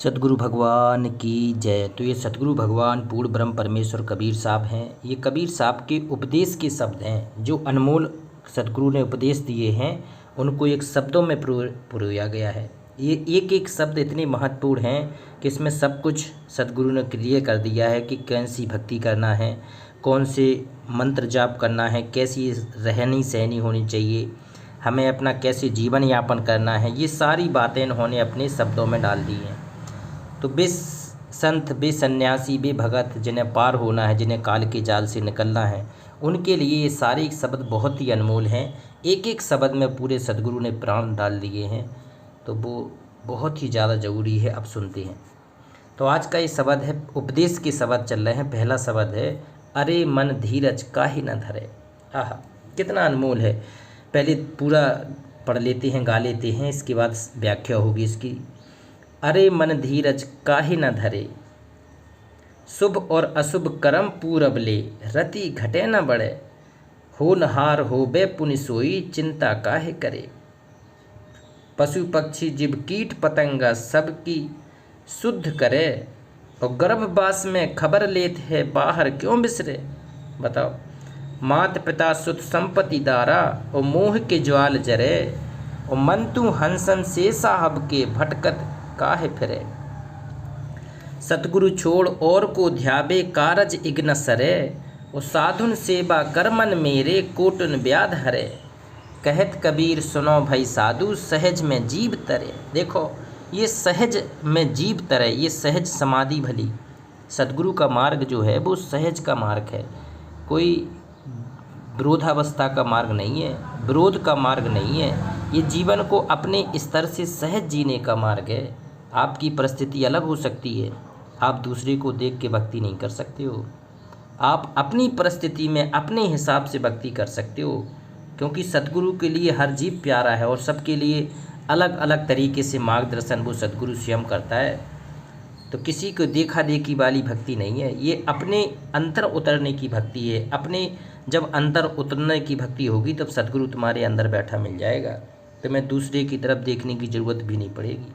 सतगुरु भगवान की जय। तो ये सतगुरु भगवान पूर्ण ब्रह्म परमेश्वर कबीर साहब हैं। ये कबीर साहब के उपदेश के शब्द हैं जो अनमोल सतगुरु ने उपदेश दिए हैं, उनको एक शब्दों में परोया गया है। ये एक एक शब्द इतने महत्वपूर्ण हैं कि इसमें सब कुछ सतगुरु ने क्लियर कर दिया है कि कौन सी भक्ति करना है, कौन से मंत्र जाप करना है, कैसी रहनी सहनी होनी चाहिए, हमें अपना कैसे जीवन यापन करना है। ये सारी बातें इन्होंने अपने शब्दों में डाल दी हैं। तो बे संत, बे सन्यासी, बे भगत जिन्हें पार होना है, जिन्हें काल के जाल से निकलना है, उनके लिए ये सारे शब्द बहुत ही अनमोल हैं। एक एक शब्द में पूरे सदगुरु ने प्राण डाल दिए हैं, तो वो बहुत ही ज़्यादा ज़रूरी है। अब सुनते हैं। तो आज का ये शब्द है, उपदेश के शब्द चल रहे हैं। पहला शब्द है, अरे मन धीरज काहे न धरे। आहा, कितना अनमोल है। पहले पूरा पढ़ लेते हैं, गा लेते हैं, इसके बाद व्याख्या होगी इसकी। अरे मन धीरज काहे न धरे, शुभ और अशुभ कर्म पूरब ले, रति घटे न बढ़े, होनहार होबे पुनि सोई, चिंता काहे करे। पशु पक्षी जीव कीट पतंगा सबकी शुद्ध करे, और गर्भवास में खबर लेत है, बाहर क्यों बिसरे। बताओ, मात पिता सुत संपत्ति दारा, और मोह के ज्वाल जरे, और मन तू हंसन से साहब के, भटकत काहे फिरे। सतगुरु छोड़ और को ध्यावे, कारज इग्न सरे, और साधुन सेवा कर मन मेरे, कोटुन व्याध हरे। कहत कबीर सुनो भाई साधु, सहज में जीव तरे। देखो, ये सहज में जीव तरे, ये सहज समाधि भली। सतगुरु का मार्ग जो है वो सहज का मार्ग है, कोई विरोधावस्था का मार्ग नहीं है, विरोध का मार्ग नहीं है। ये जीवन को अपने स्तर से सहज जीने का मार्ग है। आपकी परिस्थिति अलग हो सकती है, आप दूसरे को देख के भक्ति नहीं कर सकते हो। आप अपनी परिस्थिति में अपने हिसाब से भक्ति कर सकते हो, क्योंकि सतगुरु के लिए हर जीव प्यारा है और सबके लिए अलग अलग तरीके से मार्गदर्शन वो सतगुरु स्वयं करता है। तो किसी को देखा देखी वाली भक्ति नहीं है, ये अपने अंतर उतरने की भक्ति है। अपने जब अंतर उतरने की भक्ति होगी तब सतगुरु तुम्हारे अंदर बैठा मिल जाएगा, तुम्हें दूसरे की तरफ देखने की ज़रूरत भी नहीं पड़ेगी।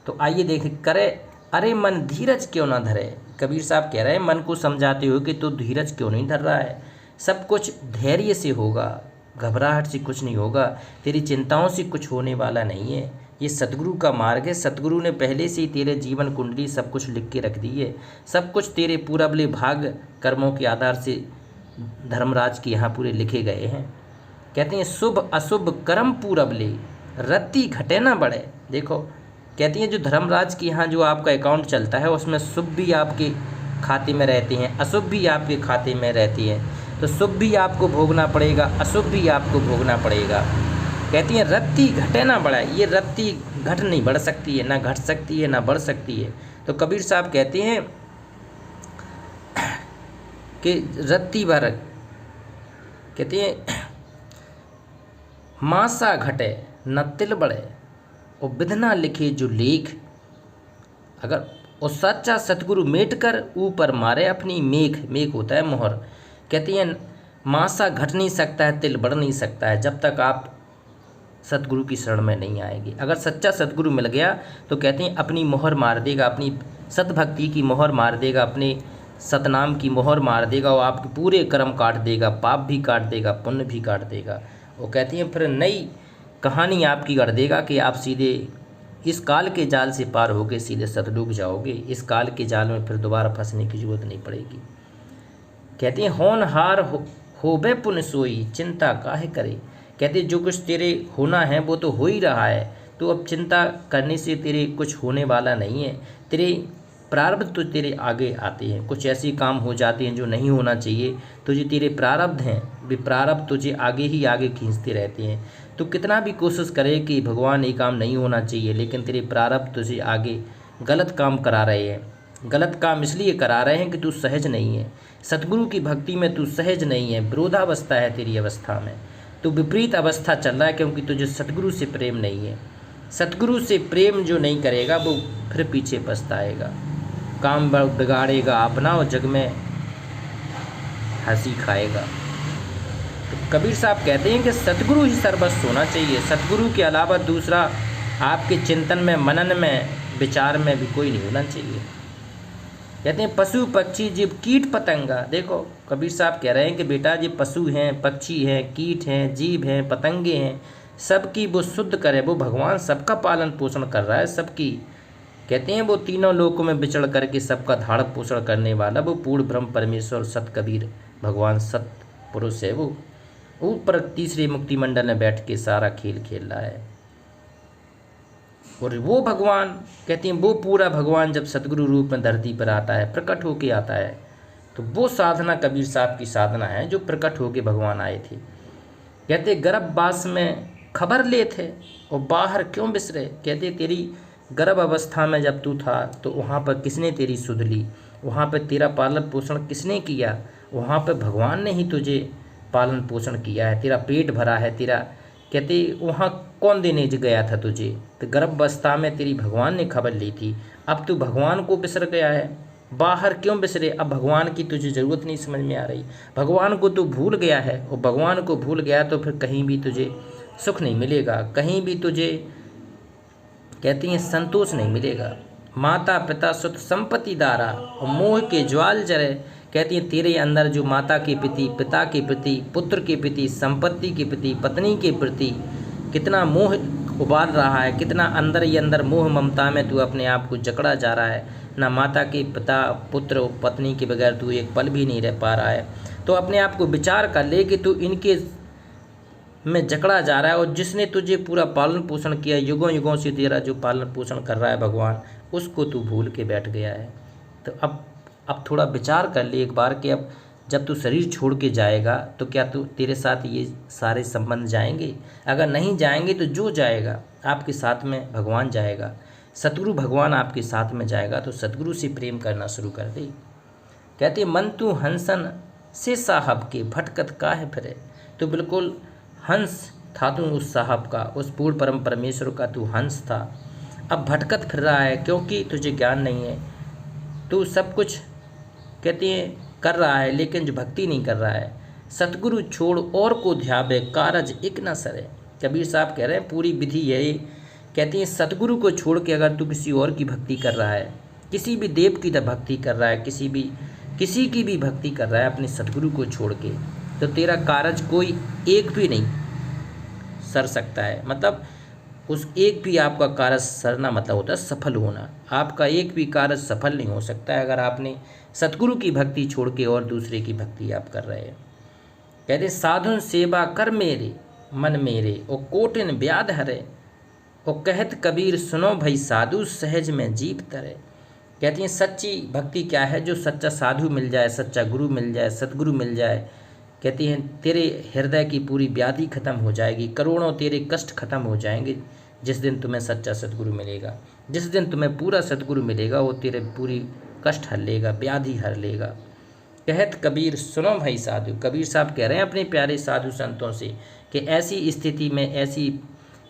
तो आइए देखें, करे अरे मन धीरज क्यों ना धरे। कबीर साहब कह रहे हैं, मन को समझाते हो कि तो धीरज क्यों नहीं धर रहा है। सब कुछ धैर्य से होगा, घबराहट से कुछ नहीं होगा, तेरी चिंताओं से कुछ होने वाला नहीं है। ये सतगुरु का मार्ग है। सतगुरु ने पहले से ही तेरे जीवन कुंडली सब कुछ लिख के रख दी है। सब कुछ तेरे पूरबले भाग कर्मों के आधार से धर्मराज के यहाँ पूरे लिखे गए हैं। कहते हैं, शुभ अशुभ कर्म पूरबले, रति घटे ना बढ़े। देखो, कहती हैं जो धर्मराज के यहाँ जो आपका अकाउंट चलता है उसमें शुभ भी आपके खाते में रहते हैं, अशुभ भी आपके खाते में रहती हैं। तो शुभ भी आपको भोगना पड़ेगा, अशुभ भी आपको भोगना पड़ेगा। कहती हैं रत्ती घटे ना बढ़े। ये रत्ती घट नहीं बढ़ सकती है, ना घट सकती है ना बढ़ सकती है। तो कबीर साहब कहते हैं कि रत्ती भर, कहते हैं मासा घटे न तिल बढ़े, और विधना लिखे जो लेख। अगर वो सच्चा सतगुरु मेट कर ऊपर मारे अपनी मेघ, मेघ होता है मोहर। कहती हैं मासा घट नहीं सकता है, तिल बढ़ नहीं सकता है जब तक आप सतगुरु की शरण में नहीं आएंगे। अगर सच्चा सतगुरु मिल गया तो कहते हैं अपनी मोहर मार देगा, अपनी सतभक्ति की मोहर मार देगा, अपने सतनाम की मोहर मार देगा, और आपके पूरे कर्म काट देगा, पाप भी काट देगा, पुण्य भी काट देगा। वो कहती हैं फिर नई कहानी आपकी कर देगा कि आप सीधे इस काल के जाल से पार होके सीधे सतलोक जाओगे। इस काल के जाल में फिर दोबारा फंसने की जरूरत नहीं पड़ेगी। कहते हैं होनहार होबे पुन सोई, चिंता काहे करे। कहते हैं जो कुछ तेरे होना है वो तो हो ही रहा है, तो अब चिंता करने से तेरे कुछ होने वाला नहीं है। तेरे प्रारब्ध तो तेरे आगे आते हैं, कुछ ऐसे काम हो जाते हैं जो नहीं होना चाहिए, तो जो तेरे प्रारब्ध हैं वे प्रारब्ध तुझे आगे ही आगे खींचते रहते हैं। तो कितना भी कोशिश करे कि भगवान ये काम नहीं होना चाहिए, लेकिन तेरे प्रारब्ध तुझे आगे गलत काम करा रहे हैं। गलत काम इसलिए करा रहे हैं कि तू सहज नहीं है, सतगुरु की भक्ति में तू सहज नहीं है, विरोधावस्था है तेरी अवस्था में, तो विपरीत अवस्था चल रहा है, क्योंकि तुझे सतगुरु से प्रेम नहीं है। सतगुरु से प्रेम जो नहीं करेगा वो फिर पीछे पछताएगा, काम बिगाड़ेगा अपना और जग में हंसी खाएगा। तो कबीर साहब कहते हैं कि सतगुरु ही सर्वस्व होना चाहिए। सतगुरु के अलावा दूसरा आपके चिंतन में, मनन में विचार में भी कोई नहीं होना चाहिए। कहते हैं पशु पक्षी जीव कीट पतंगा। देखो कबीर साहब कह रहे हैं कि बेटा ये पशु हैं, पक्षी हैं, कीट हैं, जीव हैं, पतंगे हैं, सबकी वो शुद्ध करे, वो भगवान सबका पालन पोषण कर रहा है, सबकी। कहते हैं वो तीनों लोकों में विचरण करके सबका धारण पोषण करने वाला वो पूर्ण ब्रह्म परमेश्वर सत कबीर भगवान सत पुरुष है। वो ऊपर तीसरे मुक्ति मंडल में बैठ के सारा खेल खेल रहा है। और वो भगवान कहते हैं वो पूरा भगवान जब सतगुरु रूप में धरती पर आता है, प्रकट होके आता है, तो वो साधना कबीर साहब की साधना है जो प्रकट होके भगवान आए थे। कहते गर्भवास में खबर ले थे और बाहर क्यों बिसरे। कहते तेरी गर्भ अवस्था में जब तू था तो वहाँ पर किसने तेरी सुध ली, वहाँ पर तेरा पालन पोषण किसने किया, वहाँ पर भगवान ने ही तुझे पालन पोषण किया है, तेरा पेट भरा है, तेरा कहते वहाँ कौन देने गया था तुझे। तो गर्भावस्था में तेरी भगवान ने खबर ली थी, अब तू भगवान को बिसर गया है। बाहर क्यों बिसरे, अब भगवान की तुझे ज़रूरत नहीं समझ में आ रही, भगवान को तू भूल गया है। और भगवान को भूल गया तो फिर कहीं भी तुझे सुख नहीं मिलेगा, कहीं भी तुझे कहती हैं संतोष नहीं मिलेगा। माता पिता सुत संपत्ति दारा और मोह के ज्वाल जरे। कहती हैं तेरे अंदर जो माता के प्रति, पिता के प्रति, पुत्र के प्रति, संपत्ति के प्रति, पत्नी के प्रति कितना मोह उबाल रहा है, कितना अंदर ही अंदर मोह ममता में तू अपने आप को जकड़ा जा रहा है। ना माता के पिता पुत्र पत्नी के बगैर तू एक पल भी नहीं रह पा रहा है। तो अपने आप को विचार कर ले कि तू इनके में जकड़ा जा रहा है, और जिसने तुझे पूरा पालन पोषण किया, युगों युगों से तेरा जो पालन पोषण कर रहा है भगवान, उसको तू भूल के बैठ गया है। तो अब थोड़ा विचार कर ले एक बार कि अब जब तू शरीर छोड़ के जाएगा तो क्या तू तेरे साथ ये सारे संबंध जाएंगे। अगर नहीं जाएंगे तो जो जाएगा आपके साथ में भगवान जाएगा, सतगुरु भगवान आपके साथ में जाएगा। तो सतगुरु से प्रेम करना शुरू कर दे। कहते मन तू हंसन से साहब के भटकत काहे फिरे। तो बिल्कुल हंस था तू उस साहब का, उस पूर्ण परम परमेश्वर का तू हंस था, अब भटकत फिर रहा है क्योंकि तुझे ज्ञान नहीं है। तू सब कुछ कहते हैं कर रहा है लेकिन जो भक्ति नहीं कर रहा है। सतगुरु छोड़ और को ध्यावे कारज इक न सरे। कबीर साहब कह रहे हैं पूरी विधि यही कहती है, सतगुरु को छोड़ के अगर तू किसी और की भक्ति कर रहा है, किसी भी देव की भक्ति कर रहा है, किसी की भी भक्ति कर रहा है अपने सतगुरु को छोड़ के, तो तेरा कारज कोई एक भी नहीं सर सकता है। मतलब उस एक भी आपका कार्य सरना मतलब होता है सफल होना। आपका एक भी कार्य सफल नहीं हो सकता है अगर आपने सतगुरु की भक्ति छोड़ के और दूसरे की भक्ति आप कर रहे हैं। कहते साधुन सेवा कर मेरे मन मेरे और कोटिन व्याध हरे। और कहत कबीर सुनो भाई साधु सहज में जीव तरे। कहती हैं सच्ची भक्ति क्या है, जो सच्चा साधु मिल जाए, सच्चा गुरु मिल जाए, सतगुरु मिल जाए। कहती हैं तेरे हृदय की पूरी व्याधि खत्म हो जाएगी, करोड़ों तेरे कष्ट खत्म हो जाएंगे। जिस दिन तुम्हें सच्चा सतगुरु मिलेगा, जिस दिन तुम्हें पूरा सतगुरु मिलेगा, वो तेरे पूरी कष्ट हर लेगा, व्याधि हर लेगा। कहत कबीर सुनो भाई साधु। कबीर साहब कह रहे हैं अपने प्यारे साधु संतों से कि ऐसी स्थिति में, ऐसी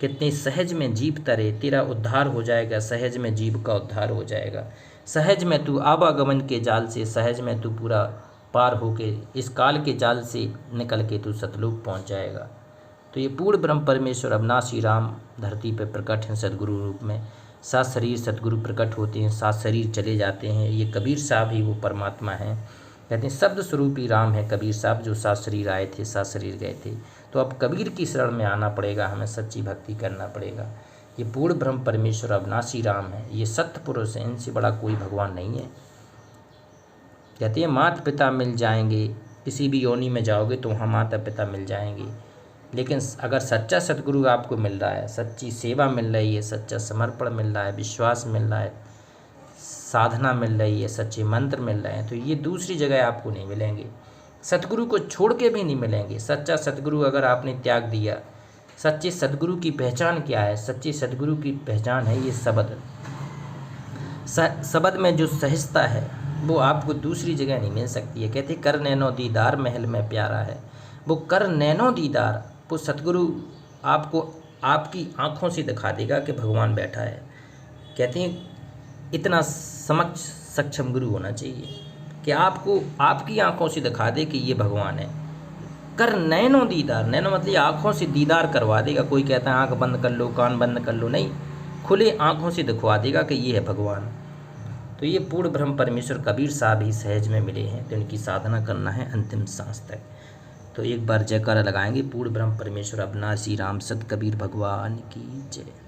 कितनी सहज में जीव तरे, तेरा उद्धार हो जाएगा, सहज में जीव का उद्धार हो जाएगा। सहज में तू आवागमन के जाल से, सहज में तू पूरा पार होके इस काल के जाल से निकल के तू सतलोक पहुंच जाएगा। तो ये पूर्ण ब्रह्म परमेश्वर अविनाशी राम धरती पर प्रकट हैं सदगुरु रूप में। 7 शरीर सदगुरु प्रकट होते हैं, 7 शरीर चले जाते हैं। ये कबीर साहब ही वो परमात्मा हैं। कहते हैं शब्द स्वरूप ही राम है कबीर साहब, जो 7 शरीर आए थे 7 शरीर गए थे। तो अब कबीर की शरण में आना पड़ेगा, हमें सच्ची भक्ति करना पड़ेगा। ये पूर्ण ब्रह्म परमेश्वर अविनाशी राम है, ये सत्य पुरुष है, इनसे बड़ा कोई भगवान नहीं है। कहते हैं माता पिता मिल जाएंगे, किसी भी योनि में जाओगे तो वहाँ माता पिता मिल जाएंगे। लेकिन अगर सच्चा सतगुरु आपको मिल रहा है, सच्ची सेवा मिल रही है, सच्चा समर्पण मिल रहा है, विश्वास मिल रहा है, साधना मिल रही है, सच्चे मंत्र मिल रहे हैं, तो ये दूसरी जगह आपको नहीं मिलेंगे, सतगुरु को छोड़ के भी नहीं मिलेंगे। सच्चा सतगुरु अगर आपने त्याग दिया, सच्चे सतगुरु की पहचान क्या है? सच्चे सतगुरु की पहचान है ये शब्द। शब्द में जो सहजता है वो आपको दूसरी जगह नहीं मिल सकती है। कहते कर नैनो दीदार महल में प्यारा है। वो कर नैनो दीदार, वो सतगुरु आपको आपकी आँखों से दिखा देगा कि भगवान बैठा है। कहते हैं इतना समक्ष सक्षम गुरु होना चाहिए कि आपको आपकी आँखों से दिखा दे कि ये भगवान है। कर नैनो दीदार, नैनो मतलब आँखों से दीदार करवा देगा। कोई कहता है आँख बंद कर लो, कान बंद कर लो, नहीं, खुले आँखों से दिखवा देगा कि ये है भगवान। तो ये पूर्ण ब्रह्म परमेश्वर कबीर साहब ही सहज में मिले हैं, तो इनकी साधना करना है अंतिम सांस तक। तो एक बार जयकारा लगाएंगे, पूर्ण ब्रह्म परमेश्वर अविनाशी राम सत कबीर भगवान की जय।